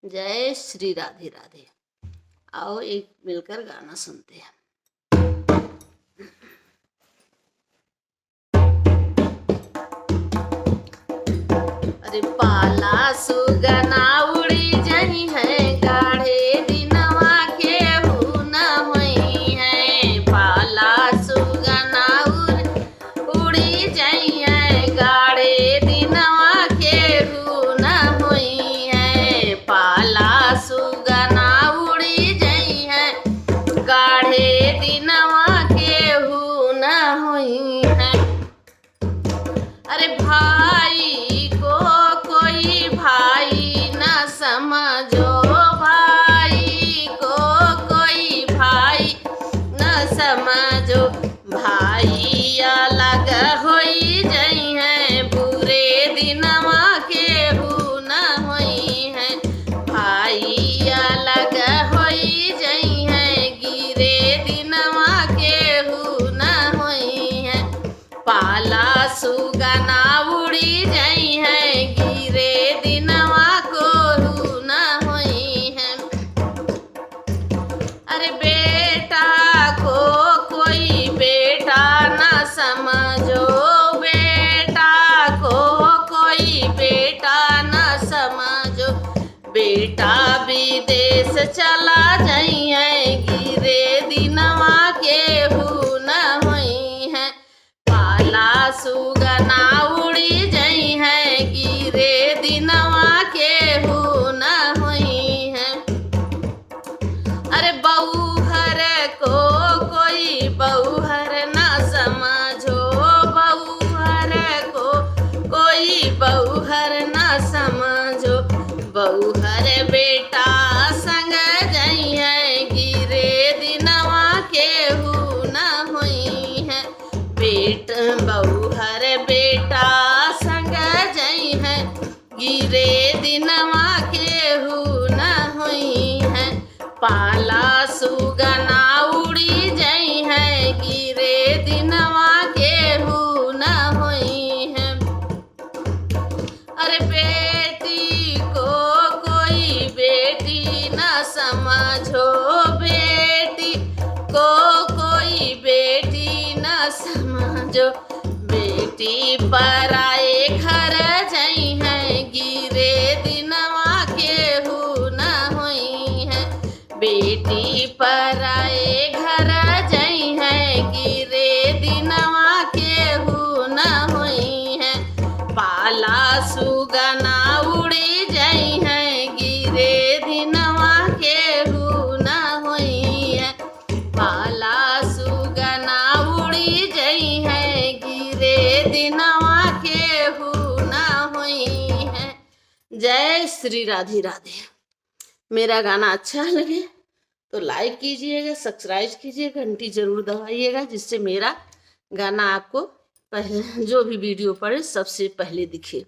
जय श्री राधे राधे। आओ एक मिलकर गाना सुनते हैं। अरे पाला सुगना उड़ी जही है, गाढ़े दिनवा के न होई है। पाला सुगना उड़ी जही है, गाढ़े दिनवा के न होई है। पाला सुगना उड़ी जही है, गाढ़े दिनवा के न होई है। अरे भाई को कोई भाई न समझो, भाई को कोई भाई न समझो। भाई अलग होई जई है, बुरे दिनवा के न होई है। भाई अलग होई जई है, गिरे दिनवा के न होई है। पाला सुगना उड़ी जई है, गिरे दिनवा को न होई है। अरे बेटा को कोई बेटा न समझो, बेटा को कोई बेटा न समझो। बेटा विदेश चला जई है, गिरे दिनवा के न होई है। पाला सुगना उड़ी जई है, गिरे दिनवा के न होई है। अरे बऊहर को कोई बऊहर न समझो, बऊहर को कोई बऊहर न समझो। बऊहर बेटा संग जई है, गिरे दिनवा के न होई है। बऊहर बेटा संग जई है, गिरे दिनवा के न होई है। पाला सुगना उड़ी जई है, गिरे दिनवा के न होई है। अरे बेटी को कोई बेटी न समझो, बेटी को कोई बेटी न समझो। बेटी पराए घर जई है, गिरे दिनवा के न होई है। बेटी पराए घर जई है, गिरे दिनवा के न होई है। पाला सुगना उड़ी जई है, गिरे दिनवा के न होई है। पाला सुगना उड़ी जई है, गिरे दिनवा के न होई है। जय श्री राधे राधे। मेरा गाना अच्छा लगे तो लाइक कीजिएगा, सब्सक्राइब कीजिएगा, घंटी जरूर दबाइएगा, जिससे मेरा गाना आपको पहले जो भी वीडियो पड़े सबसे पहले दिखे।